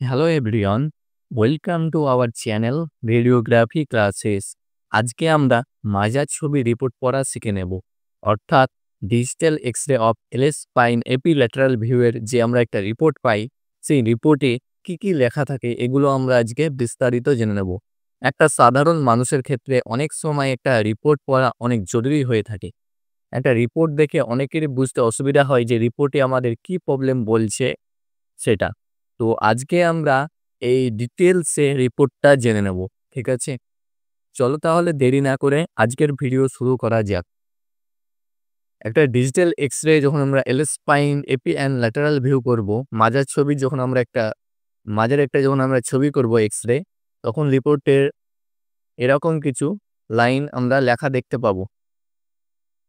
Hello everyone, welcome to our channel radiography classes. আজকে আমরা মাজার ছবি রিপোর্ট পড়া শিখে নেব, অর্থাৎ digital x-ray of LS spine AP lateral ভিউয়ের যে আমরা একটা রিপোর্ট পাই, সেই রিপোর্টে কি কি লেখা থাকে এগুলো আমরা আজকে বিস্তারিত জেনে নেব। একটা সাধারণ মানুষের ক্ষেত্রে অনেক সময় একটা রিপোর্ট পড়া অনেক জরুরি হয়ে থাকে। একটা রিপোর্ট দেখে অনেকেরই বুঝতে অসুবিধা হয় যে রিপোর্টে আমাদের কি প্রবলেম বলছে সেটা। তো আজকে আমরা এই ডিটেইলসে রিপোর্টটা জেনে নেব। ঠিক আছে? চলো তাহলে দেরি না করে আজকের ভিডিও শুরু করা যাক। একটা ডিজিটাল এক্স-রে যখন আমরা LS spine, AP and lateral view করব, মাজার ছবি যখন আমরা মাজার যখন আমরা ছবি করব এক্স-রে, তখন রিপোর্টের এরকম কিছু লাইন আমরা লেখা দেখতে পাবো।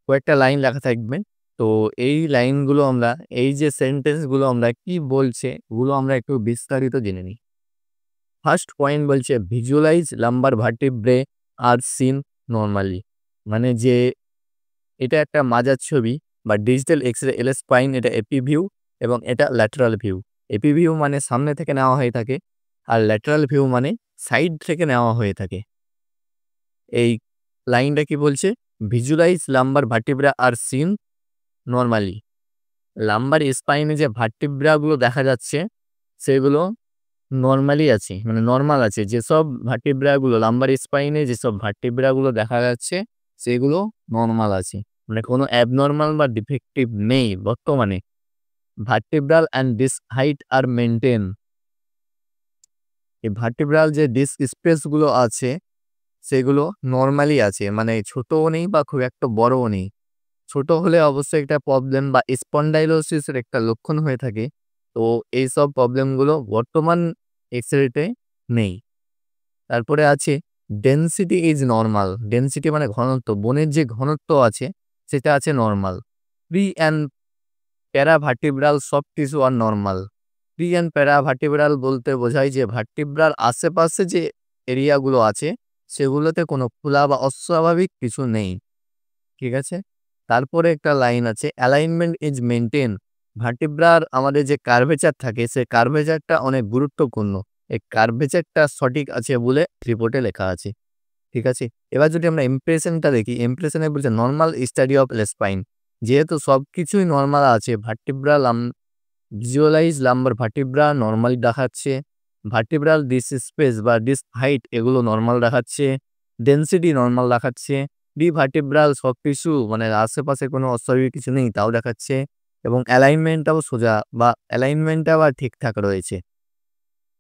কয়েকটা লাইন লেখা থাকবে। তো এই লাইনগুলো আমরা, এই যে সেন্টেন্সগুলো আমরা কি বলছে, ওগুলো আমরা একটু বিস্তারিত জেনে নিই। ফার্স্ট পয়েন্ট বলছে visualise lumbar vertebrae are seen normally. মানে যে এটা একটা মাজার ছবি বা ডিজিটাল এক্স-রে এলএস স্পাইন, এটা এপি ভিউ এবং এটা ল্যাটারাল ভিউ। এপি ভিউ মানে সামনে থেকে নেওয়া হয়ে থাকে, আর ল্যাটারাল ভিউ মানে সাইড থেকে নেওয়া হয়ে থাকে। এই লাইনটা কি বলছে? ভিজুয়ালাইজ লাম্বার ভার্টিব্রা আর সিন নরমালি। লাম্বার স্পাইনে যে ভার্টিব্রাগুলো দেখা যাচ্ছে সেগুলো নরমালি আছে, মানে নরমাল আছে। যেসব ভার্টিব্রাগুলো লাম্বার স্পাইনে যেসব ভার্টিব্রাগুলো দেখা যাচ্ছে সেগুলো নরমাল আছে, মানে কোনো অ্যাবনরমাল বা ডিফেক্টিভ নেই বর্তমানে। Vertebral and disc height are maintain. এই ভার্টিব্রাল যে ডিস্ক স্পেসগুলো আছে সেগুলো নরমালি আছে, মানে ছোটও নেই বা খুব একটা বড়ও নেই। ছোট হলে অবশ্যই একটা প্রবলেম বা স্পন্ডাইলোসিসের একটা লক্ষণ হয়ে থাকে। তো এইসব প্রবলেমগুলো বর্তমান এক্স-রেতে নেই। তারপরে আছে ডেনসিটি ইজ নরমাল। ডেনসিটি মানে ঘনত্ব, বনের যে ঘনত্ব আছে সেটা আছে normal. Pre and paravertebral soft tissue R normal. Pre and paravertebral বলতে বোঝায় যে ভার্টিব্রাল আশেপাশে যে এরিয়াগুলো আছে সেগুলোতে কোনো ফোলা বা অস্বাভাবিক কিছু নেই। ঠিক আছে? তারপরে একটা লাইন আছে অ্যালাইনমেন্ট ইজ মেইনটেইন। ভার্টিব্রার আমাদের যে কার্ভেচার থাকে সেই কার্ভেচারটা অনেক গুরুত্বপূর্ণ। এই কার্ভেচারটা সঠিক আছে বলে রিপোর্টে লেখা আছে। ঠিক আছে? এবার যদি আমরা ইমপ্রেশনটা দেখি, ইমপ্রেশনে বলছে নরমাল স্টাডি অফ স্পাইন। যেহেতু সবকিছুই নরমাল আছে, ভিজুয়ালাইজ লাম্বার ভার্টিব্রা নরমাল দেখাচ্ছে। ভার্টিব্রাল ডিস্ক স্পেস বা ডিস্ক হাইট এগুলো নরমাল দেখাচ্ছে। ডেনসিটি নরমাল দেখাচ্ছে। ভার্টিব্রাল সব টিস্যু মানে আশেপাশে কোনো অস্বাভাবিক কিছু নেই তাও দেখাচ্ছে, এবং অ্যালাইনমেন্টটাও সোজা বা অ্যালাইনমেন্টটা আবার ঠিকঠাক রয়েছে।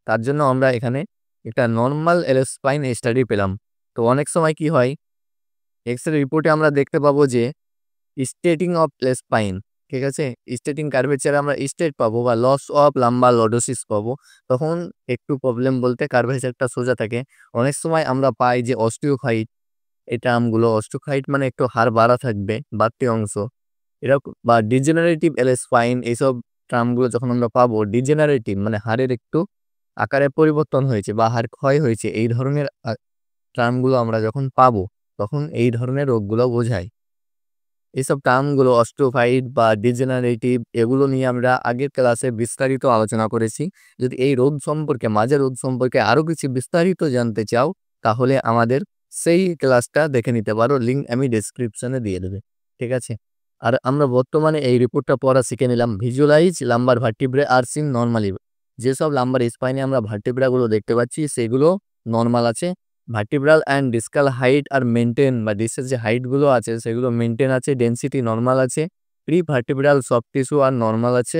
তার জন্য আমরা এখানে একটা নরমাল এলএস স্পাইন স্টাডি পেলাম। তো অনেক সময় কি হয়, এক্স-রে রিপোর্টে আমরা দেখতে পাবো যে স্টেটিং অফ স্পাইন, ঠিক আছে? স্টেটিং কার্ভেচারে আমরা স্টেট পাবো বা লস অফ লাম্বার লর্ডোসিস পাবো। তখন একটু প্রবলেম বলতে কার্ভেচারটা সোজা থাকে। অনেক সময় আমরা পাই যে অস্টিওফাইট, এই টার্মগুলো অস্টিওফাইট মানে একটু হাড় বাড়া থাকবে, বাড়তি অংশ এরকম, বা ডিজেনারেটিভ এলএস স্পাইন, এইসব টার্মগুলো যখন আমরা পাবো, ডিজেনারেটিভ মানে হাড়ের একটু আকারে পরিবর্তন হয়েছে বা হাড় ক্ষয় হয়েছে, এই ধরনের টার্মগুলো আমরা যখন পাবো তখন এই ধরনের রোগগুলো বোঝায়। এইসব টার্মগুলো অস্টিওফাইট বা ডিজেনারেটিভ এগুলো নিয়ে আমরা আগের ক্লাসে বিস্তারিত আলোচনা করেছি। যদি এই রোগ সম্পর্কে, মাঝের রোগ সম্পর্কে আরও কিছু বিস্তারিত জানতে চাও তাহলে আমাদের সেই ক্লাসটা দেখে নিতে পারো, লিঙ্ক আমি ডেসক্রিপশনে দিয়ে দেবে। ঠিক আছে? আর আমরা বর্তমানে এই রিপোর্টটা পড়া শিখে নিলাম। Visualize lumbar vertebrae are seen normally. যেসব লাম্বার স্পাইনে আমরা ভার্টিব্রাগুলো দেখতে পাচ্ছি সেগুলো নরমাল আছে। Vertebral and discal height are maintain, বা ডিসের যে হাইটগুলো আছে সেগুলো মেনটেন আছে। ডেনসিটি নরমাল আছে। প্রি ভার্টিব্রাল সফট টিস্যু আর নরমাল আছে।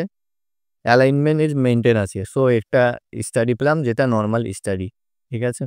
অ্যালাইনমেন্ট ইজ মেনটেন আছে। সো একটা স্টাডি পেলাম যেটা নরমাল স্টাডি। ঠিক আছে?